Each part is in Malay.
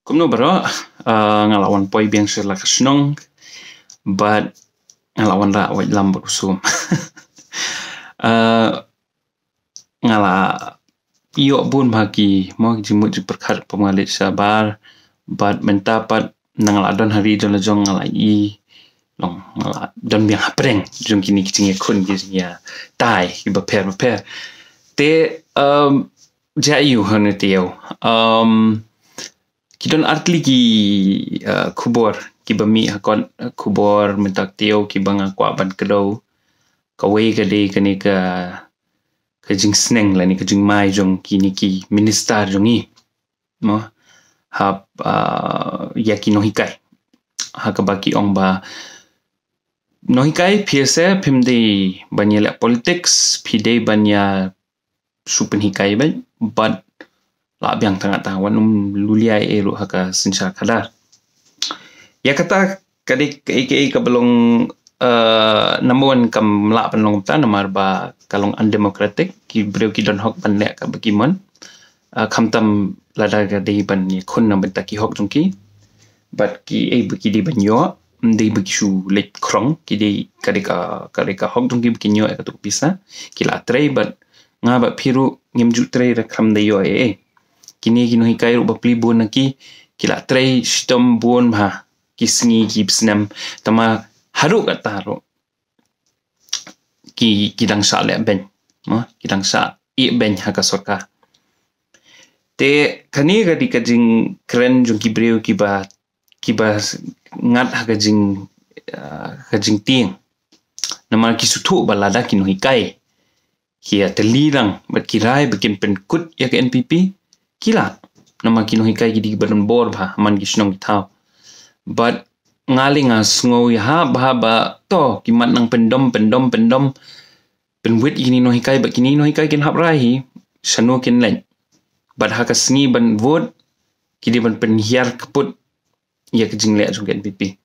Kumno bro, ngalawan poi biang sila kasnong, but ngalawan ra waj lam berusum. Ngala iyo bun bagi mo jimut jiperkat pemangalit sabar, but mentapat nangaladon hari jon lejong ngalai long ngala don biang hapreng jong kini kicing kun kisnya tai iba per te jayu hanu teo kidon artli ki kubor ki bami hakon kubor mentak teo ki banga kwa ban kedau kawe kade kani ka kajing sneng la ni kajing mai jong kini ki minister jongi mo hap yakino hikai hakabaki ong ba no hikai piese pimde banya politics pide banya supen hikai ba but la biang tanga tawan luliai elu haka sinsa kadar ya kata kadik aka kabelong number one kam la panlong ta namar ba kalong undemocratic ki breu ki don hok ban lek ka bagimon kamtam lada ga dei ban ni khun nam ta ki hok jongki but ki buki di ban yo dei buki shu lek krong ki dei kadika hok jongki buki nyo ka tu bisa ki la trei but nga ba phiru ngimju trei ra kham dei yo kini kino hikai ru bapli bon ki kila trei stom bon ha kisngi gipsnam tama haru kataro ki kidang sa le ben ma kidang sa I ben haka sorka te kani ga di kajing kren jung ki breu ki ba ngat haka jing kajing ting nama ki sutu balada kino hikai kia telirang bat kirai bikin penkut ya ke NPP kila nama kino hikai ki di badan bor ba man ki snong tau but ngaling asngo ya ba to ki mat nang pendom penwit ini no hikai ba kini no hikai kin hap rahi sanu kin len but haka sngi ban vote ki di ban penhiar keput ya ke jing le jong NPP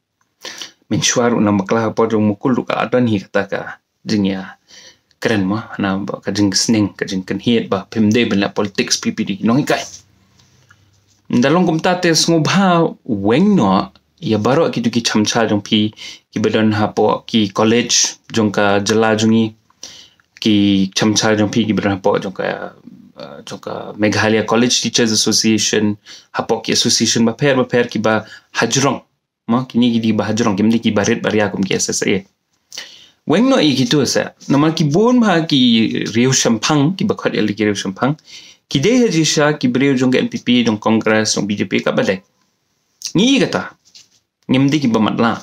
mensuar una makla po jong mukul ka adon hi kata ka jing ya keren mo na ba ka jing sneng ka jing kan hiet ba pemde ban la politics PPD no hikai dalong kumtate ngobha weng no ya baro ki tu ki chamcha jong pi ki bedon hapo ki college jong ka jala jongi ki chamcha jong pi ki bedon hapo jong ka Meghalaya College Teachers Association hapo ki association ba per ki ba hajrong mo kini ki di ba hajrong kimdi ki barit baria kum ki SSA weng no I ki tu sa namal ki bon ma ki riu champang ki ba khat el ki riu champang ki de haji sha ki breu jong NPP jong Congress jong BJP ka balek ngi kata ngimdi ki bamatla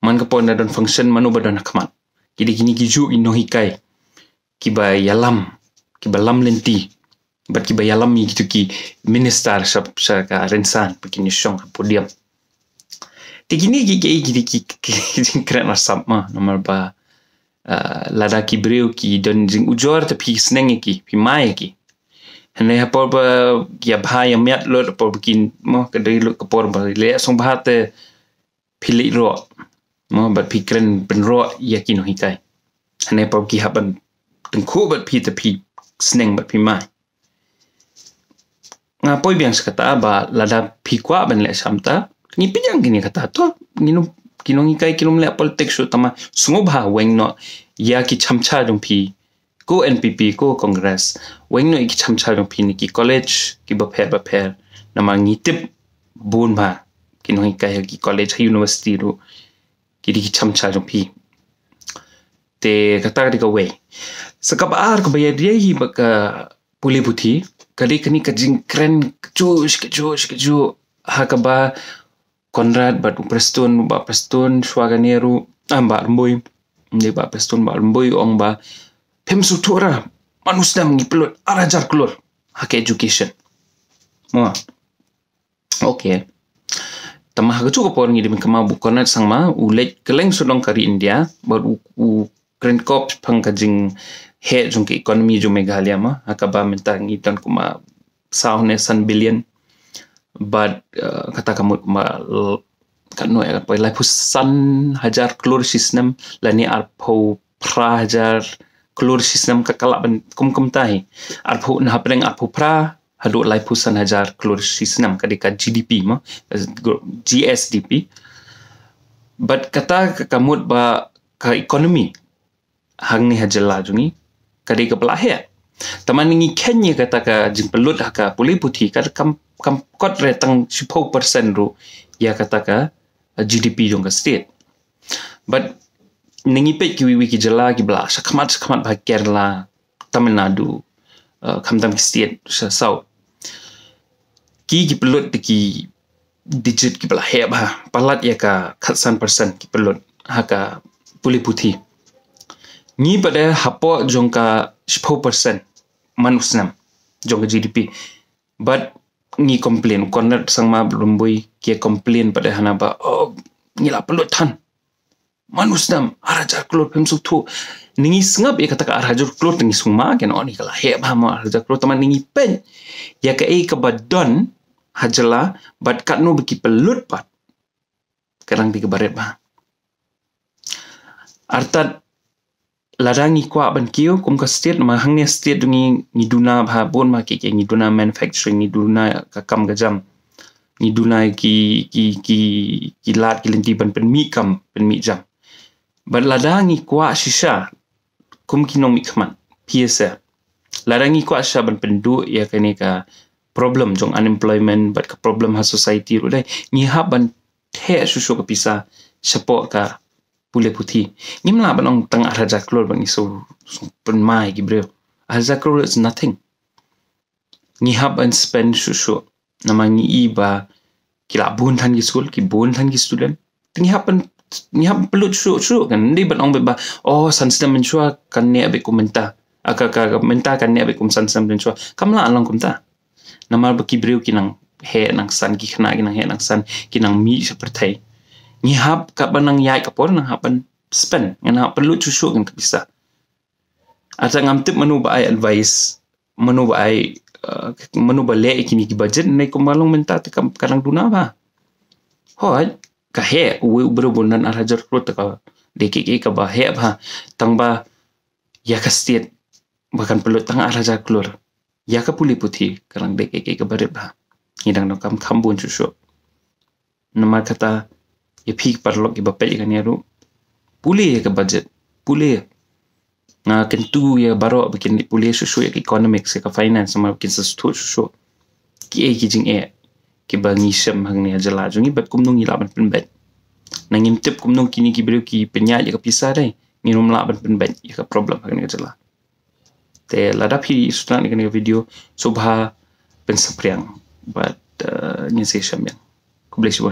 man ka pon don function manu badon khmat ki di kini ki ju ino hikai ki ba yalam ki ba lam lenti bat ki ba yalam mi ki minister sa ka rensan begini shong podium ti kini ki kren asap ma nomor ba lada ki breu ki don jing ujor ta pi sneng ki pi mai ki hene hapo ba ya bhai miat lo po bikin mo ka dei lo ka por ba le song ba te pilih ro mo bat pikren ben ro yakin hikai hane pa ki haban tengku bat pi te pi sneng bat pi mai ngapoi biang sekata ba lada pi kwa ben le samta ni pinjang gini kata to kino hikai kino le politics so tama sungobha weng no ya ki chamcha dong pi ko NPP ko Congress weng no ki chamcha dong pi ni ki college ki ba per nama ngitip bun ba kino hikai ki college university ru ki di chamcha jong pi te kata di ka we sakap ar ko bayar dia hi baka puli buti kali kani ka jing kren keju hakaba Konrad bat preston swaganiru amba remboi ni ba preston ba remboi ong ba pem sutura manusna ngipelot arajar keluar hak education mo okay tamah kecu ko por ngi dim kama bukonat sangma ulet keleng sudong kari India baru grand corps pangkajing he jong ke economy jo Meghalaya ma hakaba mentang itan kuma saune san billion but kata kamu kan no ya pa lai pusan hajar klur sistem lani arpo pra hajar klur sistem kakala ban kum tai arpo na hapreng arpo pra haduk lai pusan hajar keluar sistem kadika GDP mah GSDP. But kata kamut ba ka ekonomi hang ni hajala jungi kadika pelahir. Taman ni Kenya kata ka jing pelut haka pulih putih kam kot retang 10% ru ya kata ka GDP jong ka state. But ningi pe ki wiwi ki jala ki bla sakmat ba Kerala, Tamil Nadu, kamtam ki state South. Ki pelut ki digit ki bla heba palat ya ka khatsan persen ki pelut haka pulih putih. Ni pada hapo jong ka 10% manusnam jong ka GDP. But ni komplain corner sang ma belumbui ki komplain pada hana ba oh ni la pelut tan manusnam arajar keluar pemsuk tu ningi sengap ya kata ka arajar keluar ningi sungma kan oni kala heba ma arajar keluar taman ningi pen ya ka ka badon hajala bat kat no beki pelut pat kadang di kebaret ba artat larangi kwa ban kiyo kum ka state ma hangnya state dungi ni duna ba bon ma ke ni duna manufacturing ni duna ka kam gajam ni duna ki lat ki lenti ban pen mi kam pen mi jam ban larangi kwa shisha kum kinong mi khaman PSA larangi kwa sha ban pendu ya kene ka problem jong unemployment but ka problem ha society ru dai ni ha ban the susu ka pisa support ka pulih putih ni mla ban ong tang araja klor ban iso pen mai gi breu araja klor is nothing ni ha ban spend susu nama ni iba kila bun than gi school ki bun than gi student ni ha pelut susu kan ni ban ong ba oh sansam mensua kan ne be komenta aka menta kan ne be kom sansam mensua kamla along komta nama baki breu kinang he nang san ki khna kinang he nang san kinang mi seperti ni hab ka banang yai ka por nang hapan spend ngana perlu cusu kan bisa ata ngam tip menu ba ai advice menu ba ai menu ba le kini ki budget nei ko malong menta te kam karang duna ba hoi ka he we ubrobonan arajar pro ta ka deke ka ba he ba tang ba ya ka state bahkan perlu tang arajar keluar ya ka pulih putih karang dek ke baret ba ngidang no kam khambun chusu nama kata ya phik parlok ki bapel kan ya ru pulih ka budget pulih nga kentu ya baro bikin pulih susu ya economics ka finance sama bikin sesuatu susu ki jing ki bangi sem hang ni ajala jungi bat kumnung ilaban penbet nangim tip kumnung kini ki beri ki penya ya ka pisah dai ngirum laban penbet ya ka problem hang ni ajala te ladap hi sutan ni video subha pensapriang but nyese syam yang ku bless you